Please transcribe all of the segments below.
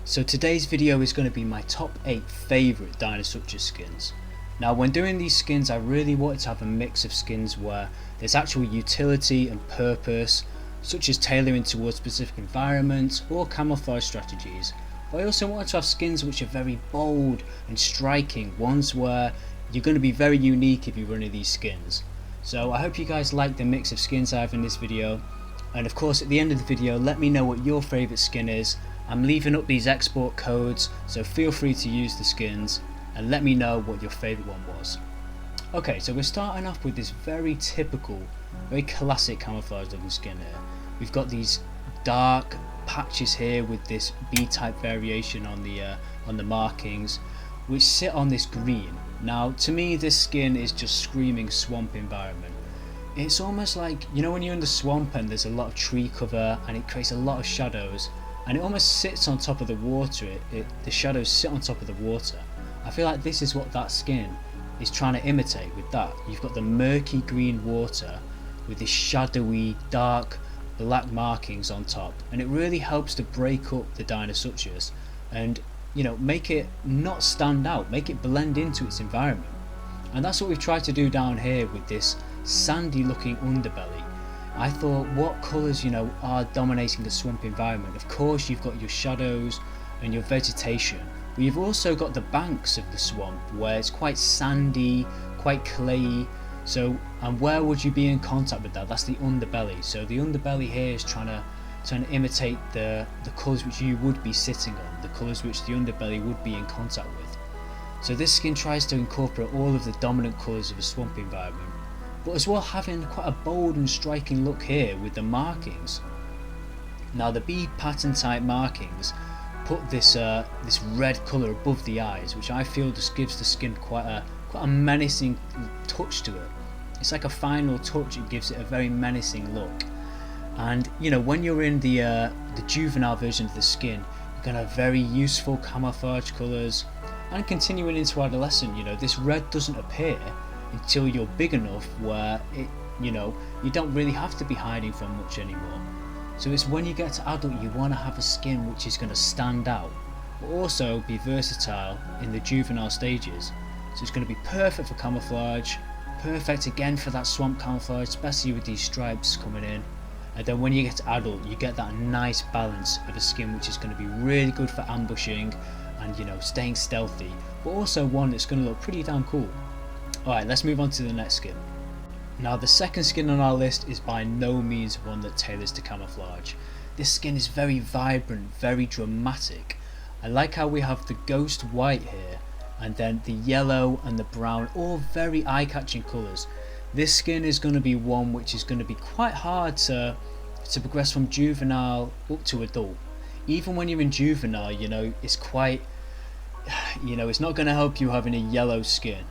So today's video is going to be my top 8 favourite Deinosuchus skins. Now when doing these skins I really wanted to have a mix of skins where there's actual utility and purpose, such as tailoring towards specific environments or camouflage strategies, but I also wanted to have skins which are very bold and striking, ones where you're going to be very unique if you're running these skins. So I hope you guys like the mix of skins I have in this video, and of course at the end of the video let me know what your favourite skin is. I'm leaving up these export codes, so feel free to use the skins and let me know what your favourite one was. Okay, so we're starting off with this very typical, very classic camouflage looking skin here. We've got these dark patches here with this B-type variation on the markings, which sit on this green. Now to me this skin is just screaming swamp environment. It's almost like, you know, when you're in the swamp and there's a lot of tree cover and it creates a lot of shadows, and it almost sits on top of the water, the shadows sit on top of the water. I feel like this is what that skin is trying to imitate with that. You've got the murky green water with this shadowy dark black markings on top, and it really helps to break up the Deinosuchus and, you know, make it not stand out, make it blend into its environment. And that's what we've tried to do down here with this sandy looking underbelly. I thought, what colours, you know, are dominating the swamp environment? Of course you've got your shadows and your vegetation, but you've also got the banks of the swamp where it's quite sandy, quite clayey. So, and where would you be in contact with that? That's the underbelly. So the underbelly here is trying to imitate the colours which you would be sitting on, the colours which the underbelly would be in contact with. So this skin tries to incorporate all of the dominant colours of a swamp environment, but as well having quite a bold and striking look here with the markings. Now the B pattern type markings put this red colour above the eyes, which I feel just gives the skin quite a menacing touch to it. It's like a final touch, it gives it a very menacing look. And you know, when you're in the juvenile version of the skin, you're going to have very useful camouflage colours. And continuing into adolescent, you know, this red doesn't appear until you're big enough where it, you know, you don't really have to be hiding from much anymore. So it's when you get to adult you want to have a skin which is going to stand out, but also be versatile in the juvenile stages. So it's going to be perfect for camouflage, perfect again for that swamp camouflage, especially with these stripes coming in. And then when you get to adult you get that nice balance of a skin which is going to be really good for ambushing and, you know, staying stealthy, but also one that's going to look pretty damn cool. Alright, let's move on to the next skin. Now the second skin on our list is by no means one that tailors to camouflage. This skin is very vibrant, very dramatic. I like how we have the ghost white here, and then the yellow and the brown, all very eye-catching colours. This skin is going to be one which is going to be quite hard to progress from juvenile up to adult. Even when you're in juvenile, you know, it's quite, you know, it's not going to help you having a yellow skin.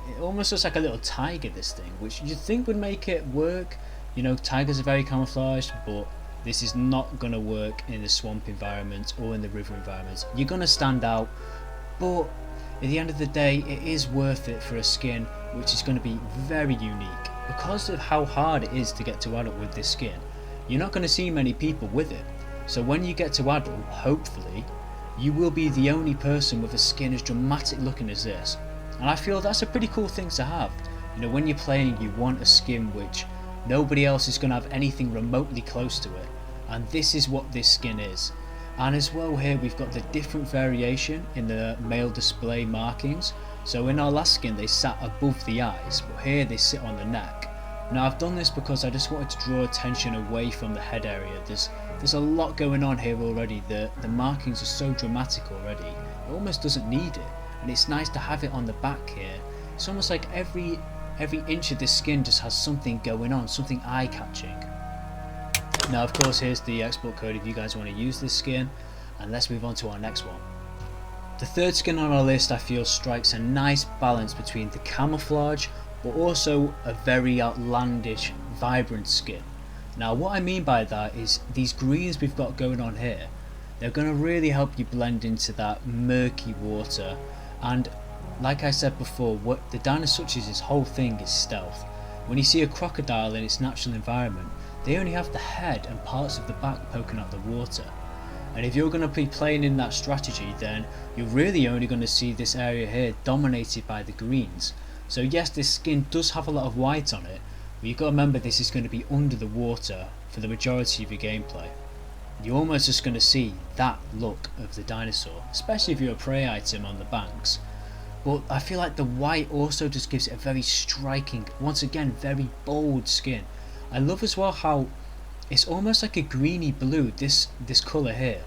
It almost looks like a little tiger, this thing, which you'd think would make it work. You know, tigers are very camouflaged, but this is not going to work in the swamp environment or in the river environment. You're going to stand out, but at the end of the day it is worth it for a skin which is going to be very unique. Because of how hard it is to get to adult with this skin, you're not going to see many people with it. So when you get to adult, hopefully, you will be the only person with a skin as dramatic looking as this. And I feel that's a pretty cool thing to have. You know, when you're playing you want a skin which nobody else is going to have anything remotely close to it. And this is what this skin is. And as well here we've got the different variation in the male display markings. So in our last skin they sat above the eyes, but here they sit on the neck. Now I've done this because I just wanted to draw attention away from the head area. There's a lot going on here already. The markings are so dramatic already, it almost doesn't need it. And it's nice to have it on the back here. It's almost like every inch of this skin just has something going on, something eye-catching. Now of course here's the export code if you guys want to use this skin, and let's move on to our next one. The third skin on our list I feel strikes a nice balance between the camouflage but also a very outlandish, vibrant skin. Now what I mean by that is these greens we've got going on here, they're going to really help you blend into that murky water. And like I said before, what the Deinosuchus' whole thing is stealth. When you see a crocodile in its natural environment, they only have the head and parts of the back poking out the water. And if you're going to be playing in that strategy, then you're really only going to see this area here dominated by the greens. So yes, this skin does have a lot of white on it, but you've got to remember this is going to be under the water for the majority of your gameplay. You're almost just going to see that look of the dinosaur, especially if you're a prey item on the banks. But I feel like the white also just gives it a very striking, once again, very bold skin. I love as well how it's almost like a greeny blue, this colour here.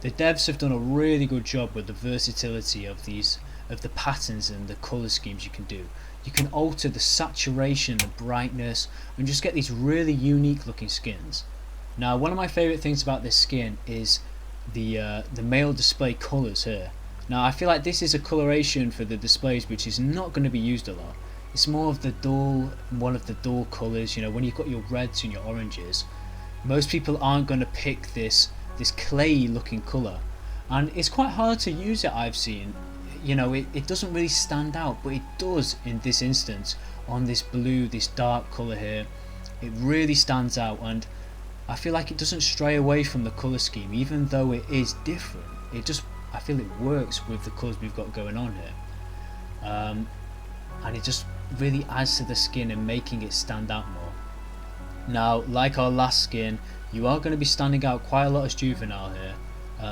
The devs have done a really good job with the versatility of the patterns and the colour schemes you can do. You can alter the saturation, the brightness, and just get these really unique looking skins. Now, one of my favourite things about this skin is the male display colours here. Now, I feel like this is a coloration for the displays which is not going to be used a lot. It's more of the dull, one of the dull colours, you know, when you've got your reds and your oranges. Most people aren't going to pick this clay looking colour, and it's quite hard to use it, I've seen. You know, it doesn't really stand out, but it does in this instance on this blue, this dark colour here. It really stands out, and I feel like it doesn't stray away from the colour scheme, even though it is different. I feel it works with the colours we've got going on here, and it just really adds to the skin and making it stand out more. Now, like our last skin, you are going to be standing out quite a lot as juvenile here.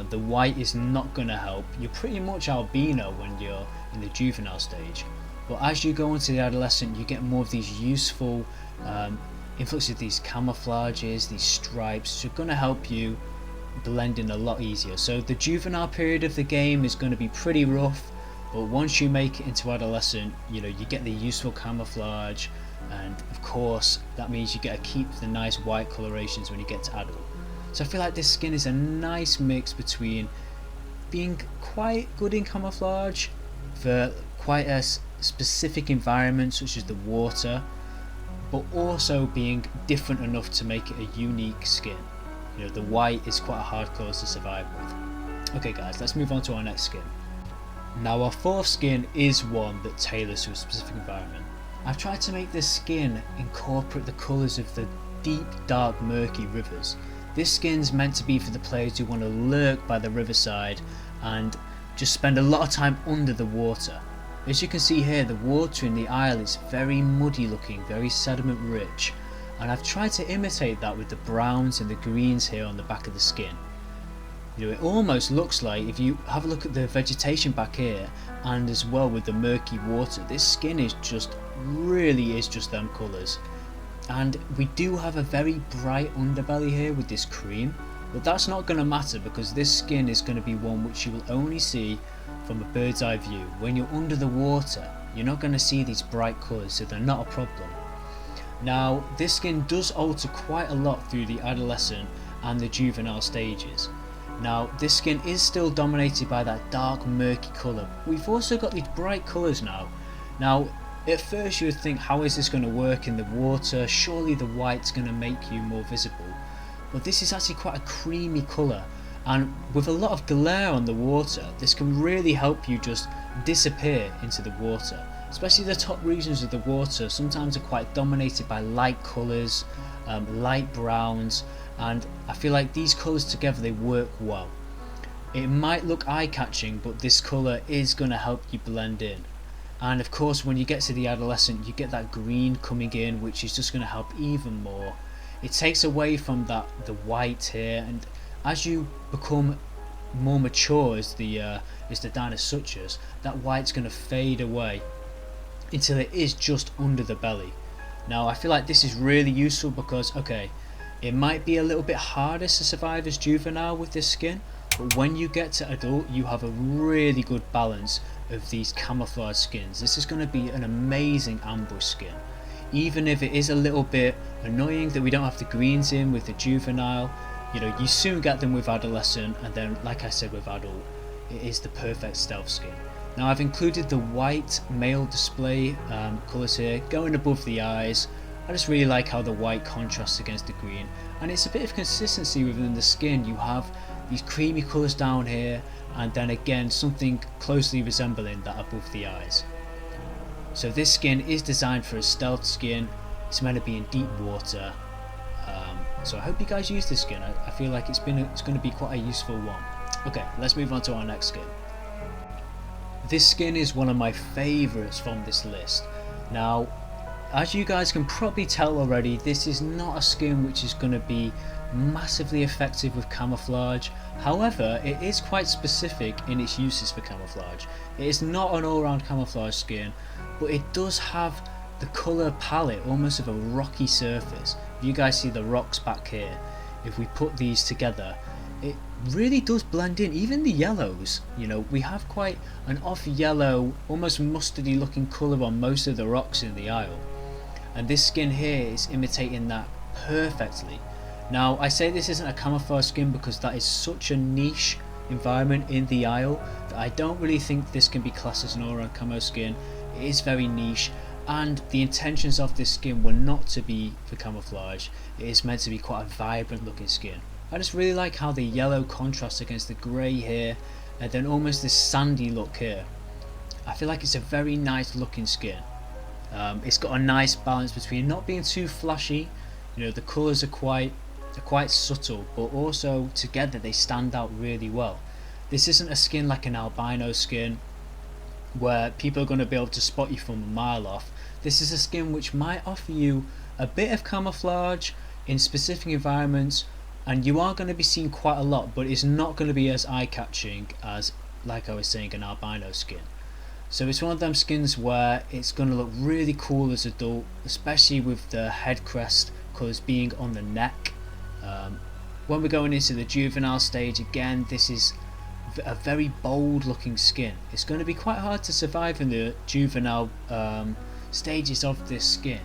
The white is not going to help. You're pretty much albino when you're in the juvenile stage, but as you go into the adolescent, you get more of these useful influxes of these camouflages, these stripes, which are going to help you blend in a lot easier. So the juvenile period of the game is going to be pretty rough, but once you make it into adolescent, you know, you get the useful camouflage, and of course that means you get to keep the nice white colorations when you get to adult. So I feel like this skin is a nice mix between being quite good in camouflage for quite a specific environment such as the water, but also being different enough to make it a unique skin. You know, the white is quite a hard colour to survive with. Okay guys, let's move on to our next skin. Now, our fourth skin is one that tailors to a specific environment. I've tried to make this skin incorporate the colours of the deep, dark, murky rivers. This skin's meant to be for the players who want to lurk by the riverside and just spend a lot of time under the water. As you can see here, the water in the isle is very muddy looking, very sediment rich, and I've tried to imitate that with the browns and the greens here on the back of the skin. You know, it almost looks like, if you have a look at the vegetation back here, and as well with the murky water, this skin is just really is just them colours. And we do have a very bright underbelly here with this cream, but that's not going to matter because this skin is going to be one which you will only see from a bird's eye view. When you're under the water, you're not going to see these bright colours, so they're not a problem. Now, this skin does alter quite a lot through the adolescent and the juvenile stages. Now, this skin is still dominated by that dark murky colour. We've also got these bright colours now. Now, at first you would think, how is this going to work in the water? Surely the white's going to make you more visible. But this is actually quite a creamy colour, and with a lot of glare on the water, this can really help you just disappear into the water. Especially the top regions of the water sometimes are quite dominated by light colours, light browns, and I feel like these colours together, they work well. It might look eye-catching, but this colour is going to help you blend in. And of course, when you get to the adolescent, you get that green coming in, which is just going to help even more. It takes away from the white here, and as you become more mature as the Deinosuchus, that white's going to fade away until it is just under the belly. Now, I feel like this is really useful because, okay, it might be a little bit harder to survive as juvenile with this skin, but when you get to adult, you have a really good balance of these camouflage skins. This is going to be an amazing ambush skin. Even if it is a little bit annoying that we don't have the greens in with the juvenile, you know, you soon get them with adolescent, and then like I said with adult, it is the perfect stealth skin. Now, I've included the white male display colours here going above the eyes. I just really like how the white contrasts against the green, and it's a bit of consistency within the skin. You have these creamy colours down here, and then again something closely resembling that above the eyes. So this skin is designed for a stealth skin. It's meant to be in deep water, So I hope you guys use this skin. I feel like it's going to be quite a useful one. Okay, let's move on to our next skin. This skin is one of my favourites from this list. Now, as you guys can probably tell already, this is not a skin which is going to be massively effective with camouflage. However, it is quite specific in its uses for camouflage. It is not an all-round camouflage skin, but it does have the colour palette almost of a rocky surface. If you guys see the rocks back here, if we put these together, it really does blend in. Even the yellows, you know, we have quite an off yellow, almost mustardy looking colour on most of the rocks in the Isle, and this skin here is imitating that perfectly. Now, I say this isn't a camouflage skin because that is such a niche environment in the Isle that I don't really think this can be classed as an all-round camo skin. It is very niche, and the intentions of this skin were not to be for camouflage. It is meant to be quite a vibrant looking skin. I just really like how the yellow contrasts against the grey here, and then almost this sandy look here. I feel like it's a very nice looking skin. It's got a nice balance between not being too flashy, you know, the colours are quite subtle, but also together they stand out really well. This isn't a skin like an albino skin where people are going to be able to spot you from a mile off. This is a skin which might offer you a bit of camouflage in specific environments, and you are going to be seen quite a lot, but it's not going to be as eye-catching as, like I was saying, an albino skin. So it's one of them skins where it's going to look really cool as adult, especially with the head crest colours being on the neck. When we're going into the juvenile stage, again, this is a very bold looking skin. It's going to be quite hard to survive in the juvenile stages of this skin,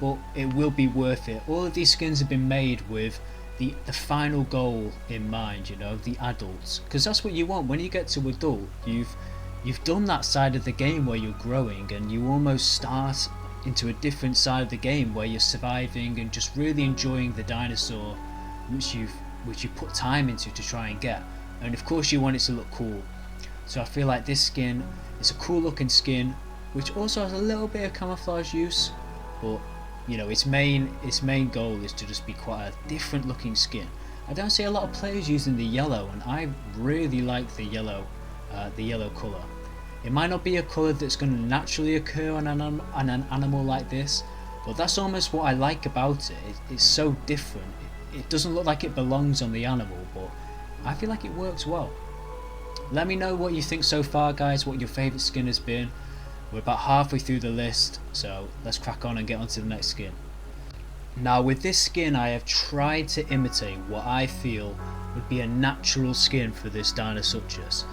but it will be worth it. All of these skins have been made with the final goal in mind, you know, the adults, because that's what you want. When you get to adult, you've done that side of the game where you're growing, and you almost start into a different side of the game where you're surviving and just really enjoying the dinosaur which you put time into to try and get. And of course you want it to look cool. So I feel like this skin is a cool looking skin which also has a little bit of camouflage use, but you know, its main goal is to just be quite a different looking skin. I don't see a lot of players using the yellow, and I really like the yellow colour. It might not be a colour that's going to naturally occur on an animal like this, but that's almost what I like about it. It's so different. It doesn't look like it belongs on the animal, but I feel like it works well. Let me know what you think so far, guys, what your favourite skin has been. We're about halfway through the list, so let's crack on and get on to the next skin. Now, with this skin, I have tried to imitate what I feel would be a natural skin for this Deinosuchus.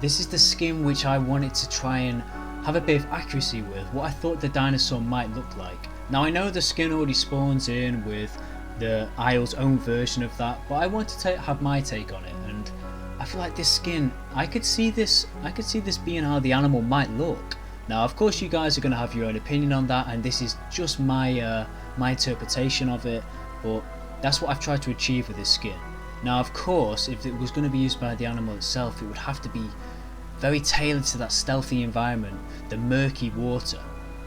This is the skin which I wanted to try and have a bit of accuracy with, what I thought the dinosaur might look like. Now, I know the skin already spawns in with the Isle's own version of that, but I want to have my take on it, and I feel like this skin, I could see this being how the animal might look. Now, of course, you guys are going to have your own opinion on that, and this is just my interpretation of it, but that's what I've tried to achieve with this skin. Now, of course, if it was going to be used by the animal itself, it would have to be very tailored to that stealthy environment, the murky water.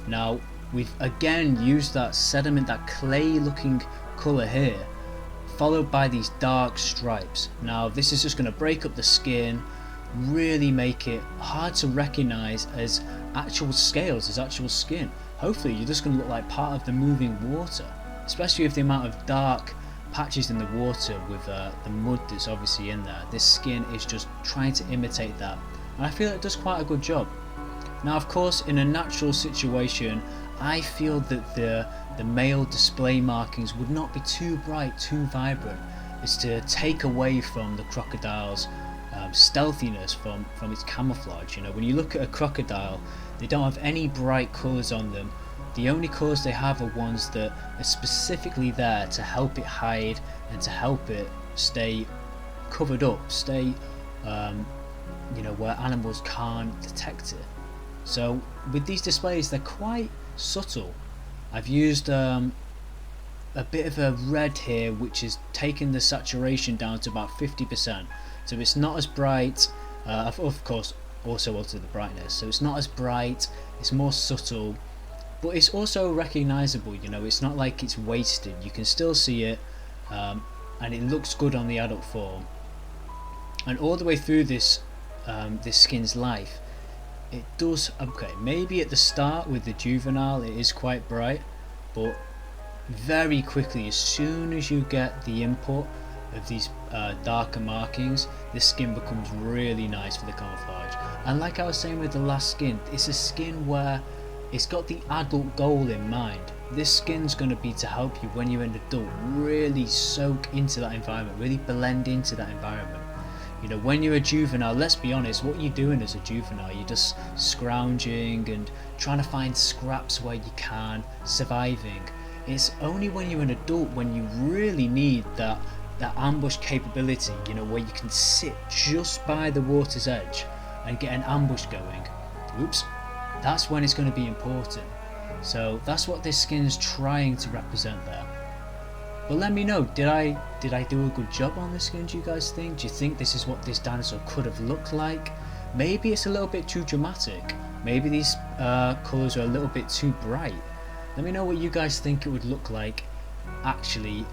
Now, we've again used that sediment, that clay looking colour here, followed by these dark stripes. Now, this is just going to break up the skin, really make it hard to recognise as actual scales, as actual skin. Hopefully you're just going to look like part of the moving water, especially with the amount of dark patches in the water with the mud that's obviously in there. This skin is just trying to imitate that, and I feel it does quite a good job. Now, of course, in a natural situation, I feel that the male display markings would not be too bright, too vibrant. It's to take away from the crocodile's stealthiness from its camouflage. You know, when you look at a crocodile, they don't have any bright colours on them. The only colours they have are ones that are specifically there to help it hide and to help it stay covered up, stay you know, where animals can't detect it. So with these displays, they're quite subtle. I've used a bit of a red here, which is taking the saturation down to about 50%, so it's not as bright. Of course, also altered the brightness, so it's not as bright, it's more subtle, but it's also recognizable. You know, it's not like it's wasted, you can still see it, and it looks good on the adult form. And all the way through this skin's life, it does, okay, maybe at the start with the juvenile it is quite bright, but very quickly, as soon as you get the input of these darker markings, the skin becomes really nice for the camouflage. And like I was saying with the last skin, it's a skin where it's got the adult goal in mind. This skin's going to be to help you when you're an adult really soak into that environment, really blend into that environment. You know, when you're a juvenile, let's be honest, what you're doing as a juvenile, you're just scrounging and trying to find scraps where you can, surviving. It's only when you're an adult when you really need that ambush capability, you know, where you can sit just by the water's edge and get an ambush going. Oops. That's when it's going to be important. So that's what this skin is trying to represent there. But let me know, did I do a good job on this skin, do you guys think? Do you think this is what this dinosaur could have looked like? Maybe it's a little bit too dramatic. Maybe these colours are a little bit too bright. Let me know what you guys think it would look like actually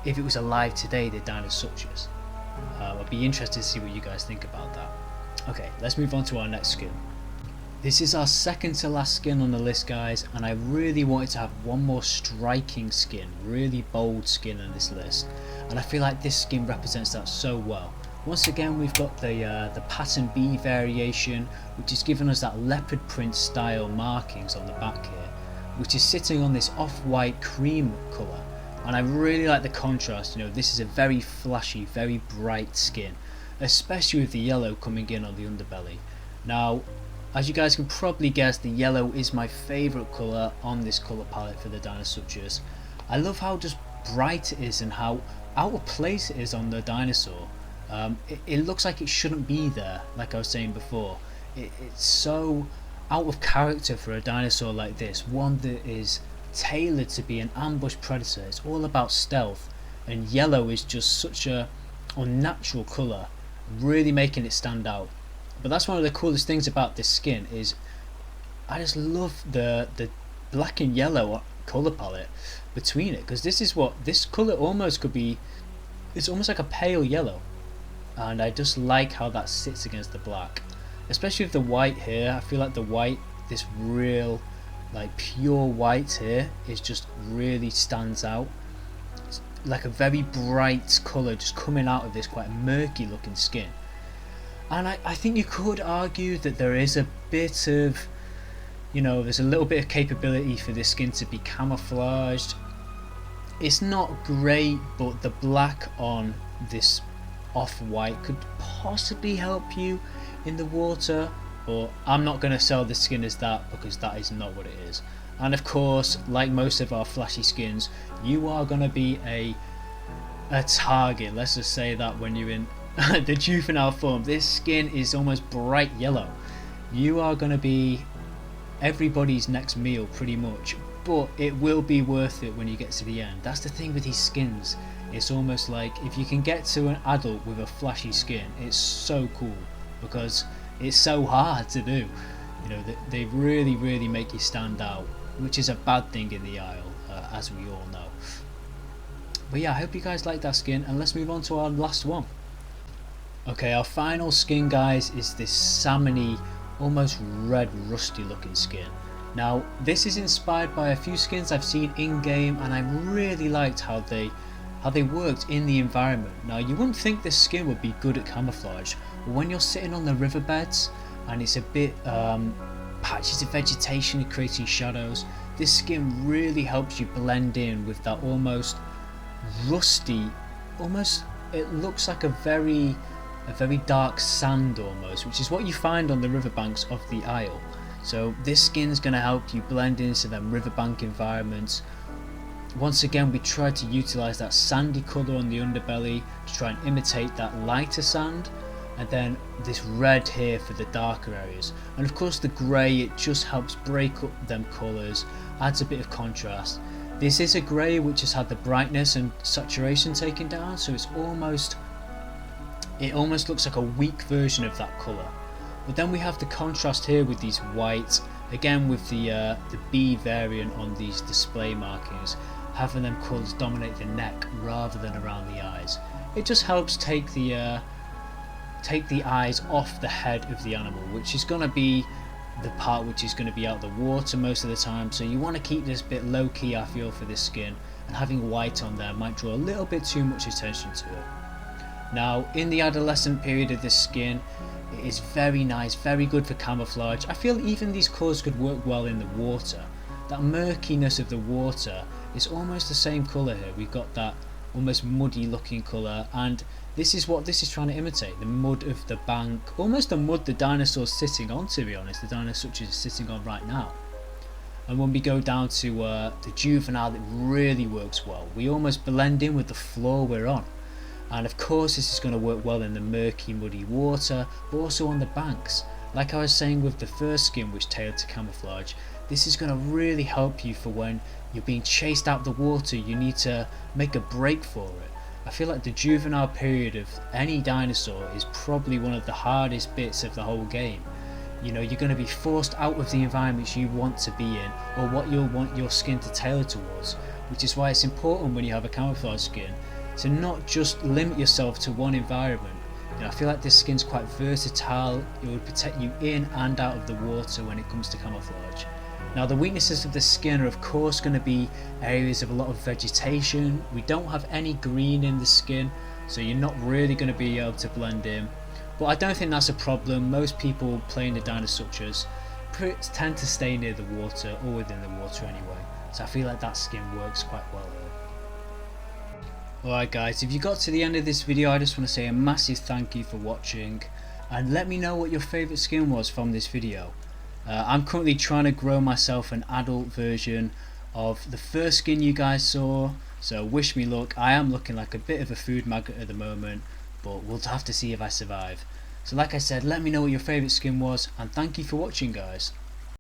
if it was alive today, the Deinosuchus. I'd be interested to see what you guys think about that. Okay, let's move on to our next skin. This is our second to last skin on the list, guys, and I really wanted to have one more striking skin, really bold skin on this list, and I feel like this skin represents that so well. Once again, we've got the pattern B variation, which is giving us that leopard print style markings on the back here, which is sitting on this off-white cream colour, and I really like the contrast. You know, this is a very flashy, very bright skin, especially with the yellow coming in on the underbelly. Now, as you guys can probably guess, the yellow is my favourite colour on this colour palette for the Deinosuchus. I love how just bright it is and how out of place it is on the dinosaur. It looks like it shouldn't be there, like I was saying before. It's so out of character for a dinosaur like this, one that is tailored to be an ambush predator. It's all about stealth, and yellow is just such a unnatural colour, really making it stand out. But that's one of the coolest things about this skin, is I just love the black and yellow colour palette between it, because this colour almost could be, it's almost like a pale yellow, and I just like how that sits against the black, especially with the white here. I feel like the white, this real like pure white here, is just really stands out. It's like a very bright colour just coming out of this quite murky looking skin. And I think you could argue that there is a bit of, you know, there's a little bit of capability for this skin to be camouflaged. It's not great, but the black on this off-white could possibly help you in the water, but I'm not going to sell the skin as that, because that is not what it is. And of course, like most of our flashy skins, you are going to be a target, let's just say that, when you're in the juvenile form. This skin is almost bright yellow. You are going to be everybody's next meal pretty much, but it will be worth it when you get to the end. That's the thing with these skins, it's almost like if you can get to an adult with a flashy skin, it's so cool, because it's so hard to do. You know, they really make you stand out, which is a bad thing in the Isle, as we all know. But yeah, I hope you guys like that skin, and let's move on to our last one. Okay, our final skin, guys, is this salmony, almost red rusty looking skin. Now, this is inspired by a few skins I've seen in game, and I really liked how they worked in the environment. Now, you wouldn't think this skin would be good at camouflage, but when you're sitting on the riverbeds and it's a bit patches of vegetation creating shadows, this skin really helps you blend in with that almost rusty, almost, it looks like a very dark sand almost, which is what you find on the riverbanks of the Isle. So this skin is going to help you blend into them riverbank environments. Once again, we tried to utilise that sandy colour on the underbelly to try and imitate that lighter sand, and then this red here for the darker areas, and of course the grey, it just helps break up them colours, adds a bit of contrast. This is a grey which has had the brightness and saturation taken down, so it almost looks like a weak version of that colour. But then we have the contrast here with these whites, again with the B variant on these display markings, having them colours dominate the neck rather than around the eyes. It just helps take the eyes off the head of the animal, which is going to be the part which is going to be out of the water most of the time, so you want to keep this bit low key, I feel, for this skin, and having white on there might draw a little bit too much attention to it. Now, in the adolescent period of this skin, it is very nice, very good for camouflage. I feel even these colours could work well in the water. That murkiness of the water is almost the same colour here. We've got that almost muddy looking colour, and this is what this is trying to imitate, the mud of the bank, almost the mud the dinosaur's sitting on, to be honest, the Deinosuchus is sitting on right now. And when we go down to the juvenile, it really works well. We almost blend in with the floor we're on. And of course this is going to work well in the murky, muddy water, but also on the banks. Like I was saying with the first skin which tailored to camouflage, this is going to really help you for when you're being chased out of the water, you need to make a break for it. I feel like the juvenile period of any dinosaur is probably one of the hardest bits of the whole game. You know, you're going to be forced out of the environments you want to be in, or what you'll want your skin to tailor towards, which is why it's important when you have a camouflage skin to not just limit yourself to one environment. You know, I feel like this skin's quite versatile. It would protect you in and out of the water when it comes to camouflage. Now, the weaknesses of the skin are of course going to be areas of a lot of vegetation. We don't have any green in the skin, so you're not really going to be able to blend in. But I don't think that's a problem. Most people playing the Deinosuchus tend to stay near the water or within the water anyway, so I feel like that skin works quite well here. Alright guys, if you got to the end of this video, I just want to say a massive thank you for watching, and let me know what your favourite skin was from this video. I'm currently trying to grow myself an adult version of the first skin you guys saw, so wish me luck. I am looking like a bit of a food maggot at the moment, but we'll have to see if I survive. So like I said, let me know what your favourite skin was, and thank you for watching guys.